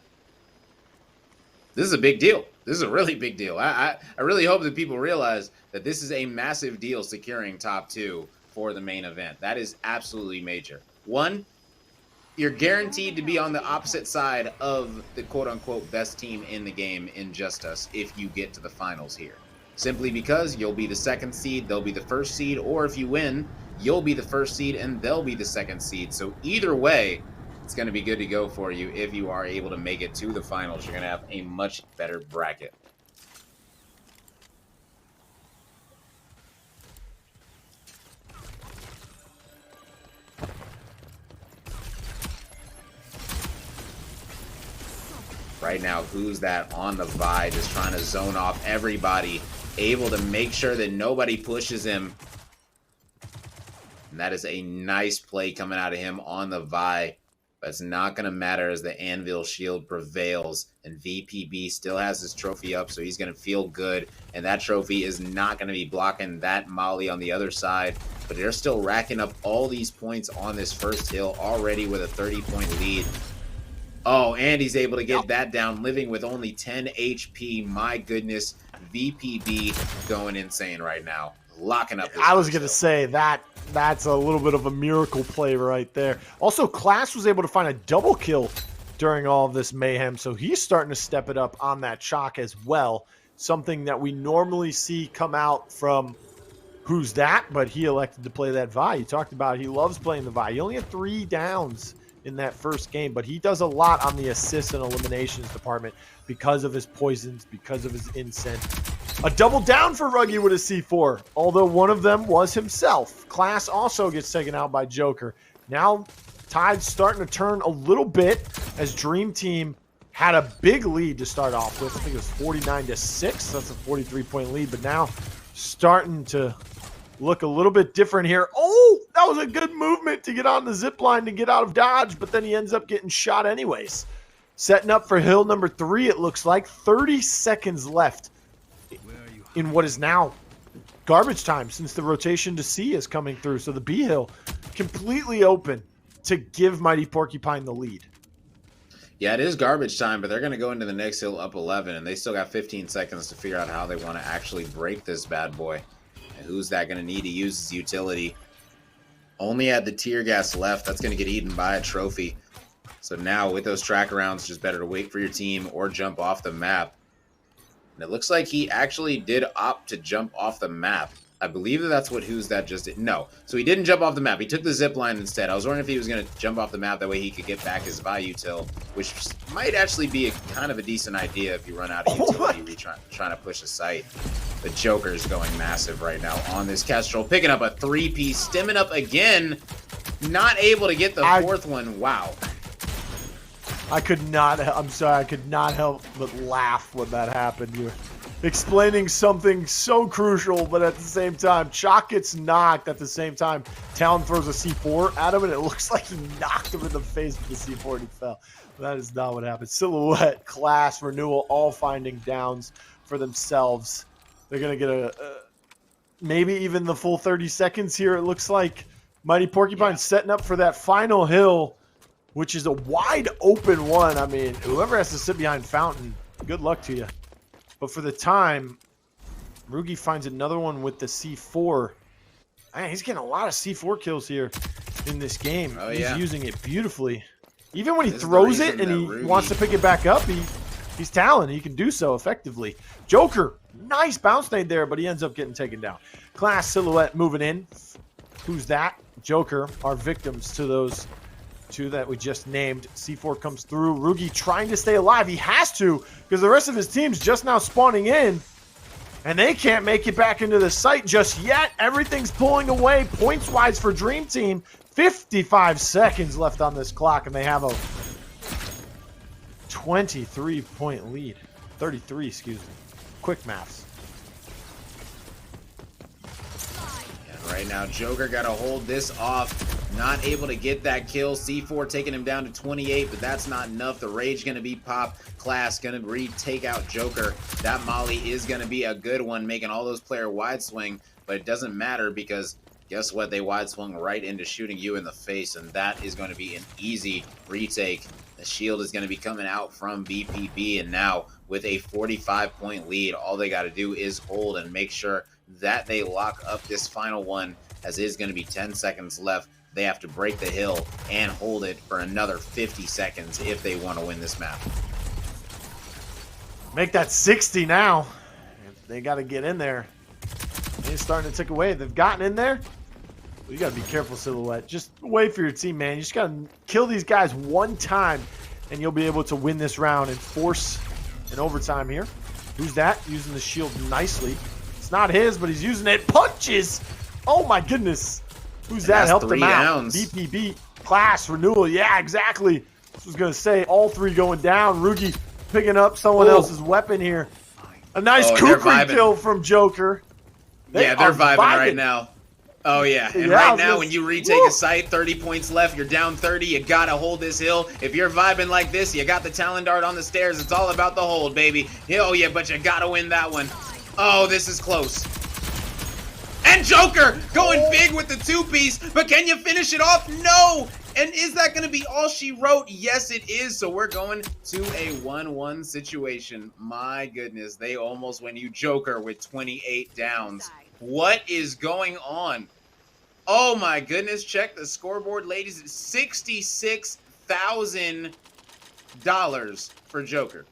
This is a big deal. This is a really big deal. I really hope that people realize that this is a massive deal, securing top 2 for the main event. That is absolutely major. One, you're guaranteed to be on the opposite side of the quote-unquote best team in the game in Just Us if you get to the finals here. Simply because you'll be the second seed, they'll be the first seed, or if you win, you'll be the first seed and they'll be the second seed. So either way, it's going to be good to go for you if you are able to make it to the finals. You're going to have a much better bracket. Right now, who's that on the Vi, just trying to zone off everybody, able to make sure that nobody pushes him. And that is a nice play coming out of him on the Vi. But it's not going to matter as the Anvil Shield prevails. And VPB still has his trophy up, so he's going to feel good. And that trophy is not going to be blocking that Molly on the other side. But they're still racking up all these points on this first hill already with a 30-point lead. Oh, and he's able to get that down, living with only 10 HP. My goodness, VPB going insane right now. Locking up this I was going to say that's a little bit of a miracle play right there. Also, Class was able to find a double kill during all of this mayhem, so he's starting to step it up on that chalk as well. Something that we normally see come out from Who's That, but he elected to play that Vi. You talked about he loves playing the Vi. He only had 3 downs in that first game, but he does a lot on the assists and eliminations department because of his poisons, because of his incense. A double down for Ruggy with a C4, although one of them was himself. Class also gets taken out by Joker. Now, tide's starting to turn a little bit as Dream Team had a big lead to start off with. I think it was 49-6. That's a 43-point lead, but now starting to look a little bit different here. Oh, that was a good movement to get on the zip line to get out of dodge, but then he ends up getting shot anyways. Setting up for hill number 3, it looks like. 30 seconds left in what is now garbage time since the rotation to C is coming through. So the B hill completely open to give Mighty Porcupine the lead. Yeah, it is garbage time, but they're going to go into the next hill up 11, and they still got 15 seconds to figure out how they want to actually break this bad boy. And who's that going to need to use his utility? Only had the tear gas left. That's going to get eaten by a trophy. So now with those track rounds, just better to wait for your team or jump off the map. And it looks like he actually did opt to jump off the map. I believe that's what Who's That just did. No. So he didn't jump off the map. He took the zip line instead. I was wondering if he was going to jump off the map. That way he could get back his Vi util, which might actually be kind of a decent idea if you run out of utility trying to push a site. The Joker's going massive right now on this Kestrel. Picking up a 3-piece. Stimming up again. Not able to get the 4th one. Wow. I could not help but laugh when that happened. You're explaining something so crucial, but at the same time, Chalk gets knocked at the same time. Talon throws a C4 at him, and it looks like he knocked him in the face with the C4 and he fell. That is not what happened. Silhouette, Class, Renewal, all finding downs for themselves. They're going to get a maybe even the full 30 seconds here. It looks like Mighty Porcupine setting up for that final hill, which is a wide open one. I mean, whoever has to sit behind Fountain, good luck to you. But for the time, Rugi finds another one with the C4. Man, he's getting a lot of C4 kills here in this game. Oh, he's using it beautifully. Even when he throws it and he wants to pick it back up, he's Talon. He can do so effectively. Joker, nice bounce nade there, but he ends up getting taken down. Class, Silhouette moving in. Who's That? Joker are victims to those 2 that we just named. C4 comes through. Rugi trying to stay alive. He has to, because the rest of his team's just now spawning in, and they can't make it back into the site just yet. Everything's pulling away points-wise for Dream Team. 55 seconds left on this clock, and they have a 23-point lead. 33, excuse me. Quick maths. Right now, Joker got to hold this off. Not able to get that kill. C4 taking him down to 28, but that's not enough. The rage going to be popped. Class going to retake out Joker. That Molly is going to be a good one, making all those player wide swing, but it doesn't matter because guess what? They wide swung right into shooting you in the face, and that is going to be an easy retake. The shield is going to be coming out from VPB, and now with a 45-point lead, all they got to do is hold and make sure that they lock up this final one, as it is going to be 10 seconds left. they have to break the hill and hold it for another 50 seconds if they want to win this map. Make that 60 now. They got to get in there. They're starting to tick away. They've gotten in there. Well, you got to be careful, Silhouette. Just wait for your team, man. You just got to kill these guys one time, and you'll be able to win this round and force an overtime here. Who's that? Using the shield nicely. It's not his, but he's using it. Punches! Oh, my goodness. Who's that? Helped him out. Downs. DPB. Class. Renewal. Yeah, exactly. I was going to say, all three going down. Rugi picking up someone else's weapon here. A nice kukri kill from Joker. They're vibing right now. Oh, yeah. And right now, when you retake a site, 30 points left, you're down 30, you got to hold this hill. If you're vibing like this, you got the Talon Dart on the stairs. It's all about the hold, baby. Oh, yeah, but you got to win that one. Oh, this is close. And Joker going big with the two-piece, but can you finish it off? No! And is that going to be all she wrote? Yes, it is. So we're going to a 1-1 situation. My goodness, they almost win. You Joker with 28 downs. What is going on? Oh my goodness, check the scoreboard, ladies. It's $66,000 for Joker.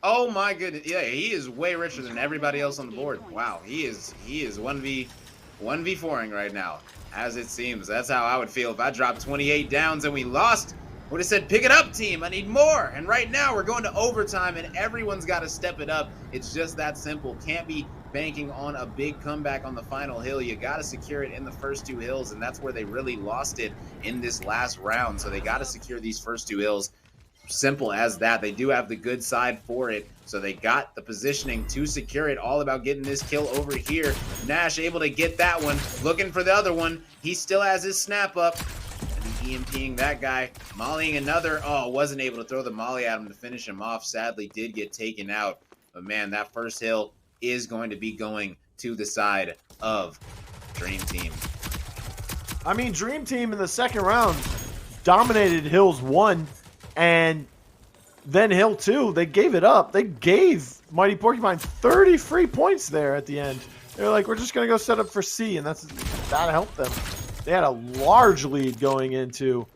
Oh my goodness. Yeah, he is way richer than everybody else on the board. Wow, he is 1v4ing right now, as it seems. That's how I would feel if I dropped 28 downs and we lost. Would have said, pick it up, team. I need more. And right now we're going to overtime and everyone's got to step it up. It's just that simple. Can't be banking on a big comeback on the final hill. You got to secure it in the first two hills, and that's where they really lost it in this last round. So they got to secure these first two hills. Simple as that. They do have the good side for it, so they got the positioning to secure it. All about getting this kill over here. Nash able to get that one, looking for the other one. He still has his snap up. EMPing that guy, mollying another. Oh, wasn't able to throw the molly at him to finish him off. Sadly did get taken out, but man, that first hill is going to be going to the side of Dream Team. I mean, Dream Team in the second round dominated Hills 1 and then Hill 2. They gave it up. They gave Mighty Porcupine 30 free points there at the end. They're like, we're just going to go set up for C, and that helped them. They had a large lead going into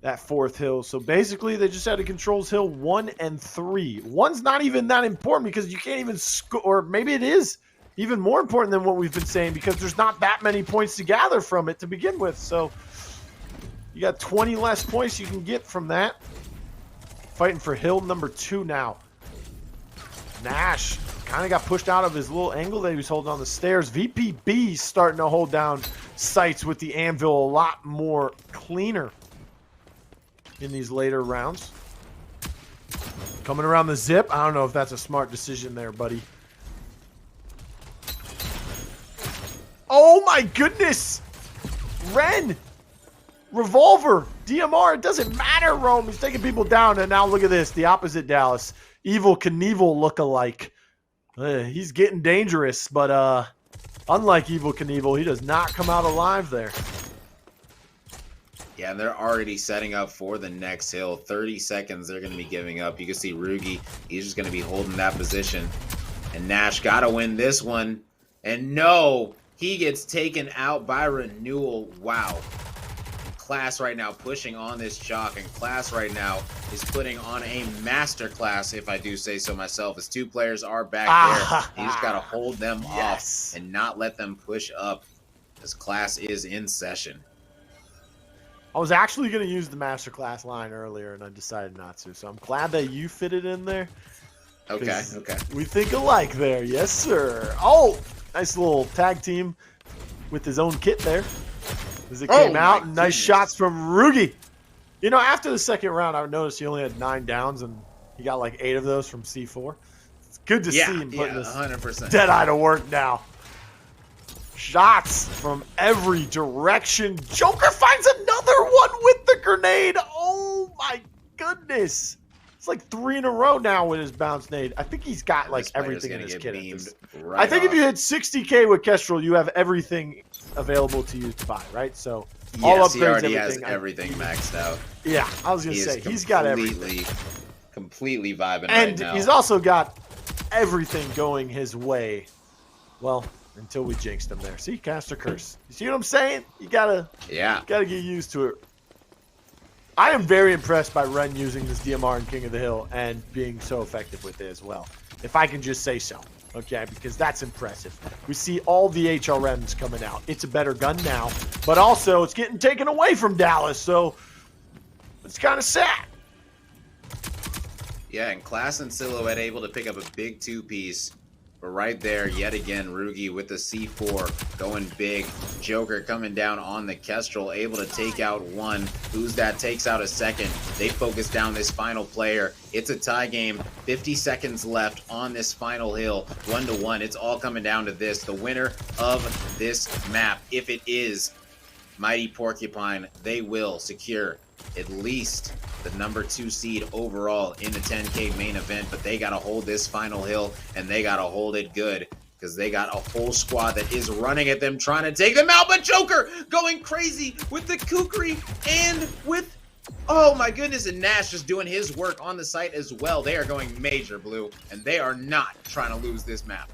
that fourth hill. So basically, they just had to controls hill 1 and 3. 1's not even that important because you can't even score, or maybe it is even more important than what we've been saying because there's not that many points to gather from it to begin with. So you got 20 less points you can get from that. Fighting for hill number 2 now. Nash kind of got pushed out of his little angle that he was holding on the stairs. VPB starting to hold down sites with the anvil a lot more cleaner in these later rounds. Coming around the zip. I don't know if that's a smart decision there, buddy. Oh my goodness! Ren! Revolver! DMR, it doesn't matter, Rome. He's taking people down, and now look at this. The opposite Dallas. Evil Knievel look-alike. He's getting dangerous, but unlike Evil Knievel, he does not come out alive there. Yeah, and they're already setting up for the next hill. 30 seconds they're going to be giving up. You can see Rugi, he's just going to be holding that position. And Nash got to win this one. And no, he gets taken out by Renewal. Wow. Class right now pushing on this chalk, and Class right now is putting on a master class, if I do say so myself, as two players are back there. You just got to hold them off and not let them push up, as Class is in session. I was actually going to use the masterclass line earlier, and I decided not to. So I'm glad that you fit it in there. Okay. We think alike there. Yes, sir. Oh, nice little tag team with his own kit there. As it came out, nice shots from Rugi. You know, after the second round, I noticed he only had 9 downs, and he got like 8 of those from C4. It's good to see him putting this 100%. Deadeye to work now. Shots from every direction. Joker finds another one with the grenade. Oh my goodness. It's like 3 in a row now with his bounce nade. I think he's got like everything in his kit. I think if you hit 60K with Kestrel, you have everything available to you to buy, right? So all upgrades, he already has everything maxed out. Yeah, I was going to say, he's got everything. Completely vibing and right now. He's also got everything going his way. Well, until we jinxed them there. See, caster curse. You see what I'm saying? You gotta get used to it. I am very impressed by Ren using this DMR in King of the Hill and being so effective with it as well. If I can just say so, okay, because that's impressive. We see all the HRMs coming out. It's a better gun now, but also it's getting taken away from Dallas, so it's kind of sad. Yeah, and Class and Silhouette able to pick up a big two-piece. But right there, yet again, Rugi with the C4 going big. Joker coming down on the Kestrel, able to take out one. Who's that takes out a second. They focus down this final player. It's a tie game. 50 seconds left on this final hill. 1-1. It's all coming down to this. The winner of this map, if it is Mighty Porcupine, they will secure at least the number 2 seed overall in the 10K main event, but they got to hold this final hill, and they got to hold it good because they got a whole squad that is running at them, trying to take them out, but Joker going crazy with the kukri and with, oh my goodness, and Nash just doing his work on the site as well. They are going major, Blue, and they are not trying to lose this map.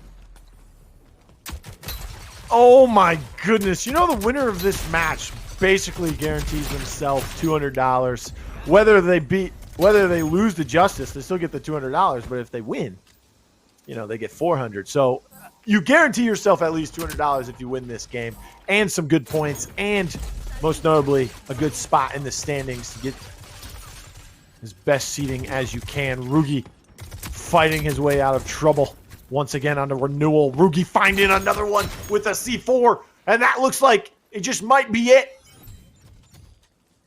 Oh my goodness. You know, the winner of this match basically guarantees themselves $200. Whether they lose to Justice, they still get the $200, but if they win, you know, they get $400. So you guarantee yourself at least $200 if you win this game, and some good points, and most notably a good spot in the standings to get as best seating as you can. Rugi fighting his way out of trouble once again on the renewal. Rugi finding another one with a C4, and that looks like it just might be it.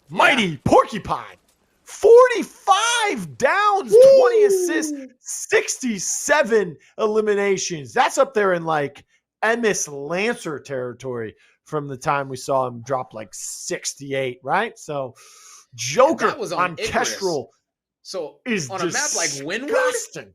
Mighty Porcupine, 45 downs, 20 assists, 67 eliminations. That's up there in like MS Lancer territory from the time we saw him drop like 68, right? So Joker was on Icarus. Kestrel is on a map like Windward, disgusting.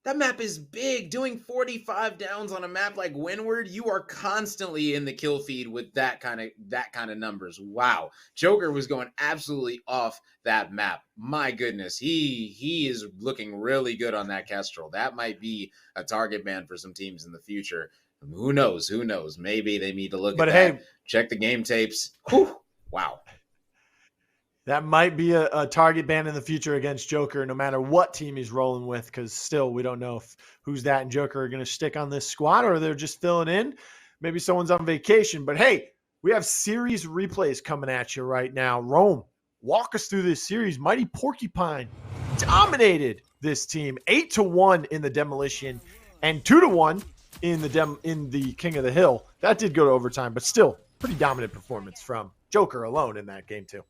that map is big. Doing 45 downs on a map like Windward, you are constantly in the kill feed with that kind of numbers. Wow. Joker was going absolutely off that map. My goodness. He is looking really good on that Kestrel. That might be a target ban for some teams in the future. Who knows? Who knows? Maybe they need to look at that. Check the game tapes. Whew. Wow. That might be a target ban in the future against Joker, no matter what team he's rolling with, because still we don't know if who's that and Joker are going to stick on this squad or they're just filling in. Maybe someone's on vacation. But, hey, we have series replays coming at you right now. Rome, walk us through this series. Mighty Porcupine dominated this team. 8-1 in the Demolition and 2-1 in the King of the Hill. That did go to overtime, but still pretty dominant performance from Joker alone in that game too.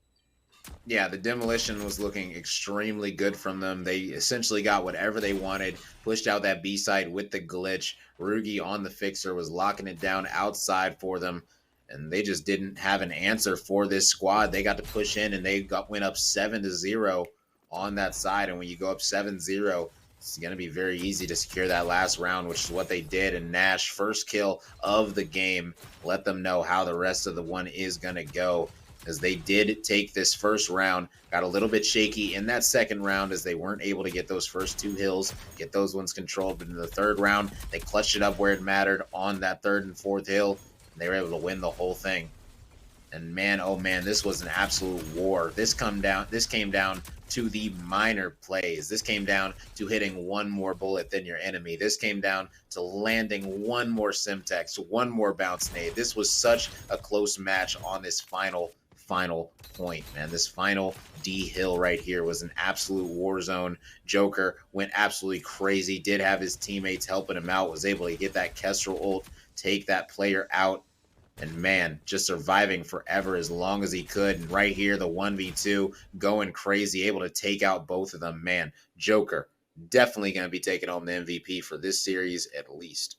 Yeah, the Demolition was looking extremely good from them. They essentially got whatever they wanted, pushed out that B side with the glitch. Rugi on the fixer was locking it down outside for them, and they just didn't have an answer for this squad. They got to push in, and they went up 7-0 on that side. And when you go up 7-0, it's going to be very easy to secure that last round, which is what they did. And Nash, first kill of the game, let them know how the rest of the one is going to go. As they did take this first round, got a little bit shaky in that second round as they weren't able to get those first 2 hills, get those ones controlled. But in the third round, they clutched it up where it mattered on that 3rd and 4th hill, and they were able to win the whole thing. And man, oh man, this was an absolute war. This came down to the minor plays. This came down to hitting one more bullet than your enemy. This came down to landing one more Simtex, one more bounce nade. This was such a close match on this final point, man. This final D hill right here was an absolute war zone. Joker went absolutely crazy, did have his teammates helping him out, was able to get that Kestrel ult, take that player out, and man, just surviving forever as long as he could. And right here, the 1v2 going crazy, able to take out both of them. Man, Joker definitely going to be taking home the MVP for this series at least.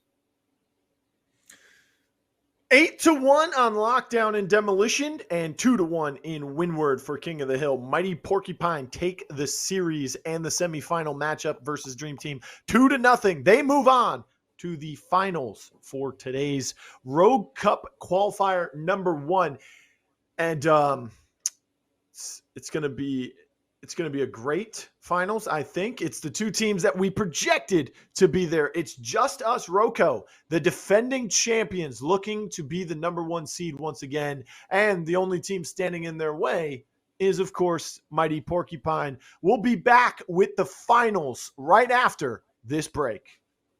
8-1 on Lockdown and Demolition, and 2-1 in Windward for King of the Hill. Mighty Porcupine take the series and the semifinal matchup versus Dream Team 2-0. They move on to the finals for today's Rogue Cup qualifier number 1. And it's going to be It's going to be a great finals, I think. It's the two teams that we projected to be there. It's just us, Roco, the defending champions, looking to be the number 1 seed once again. And the only team standing in their way is, of course, mighty Porcupine. We'll be back with the finals right after this break.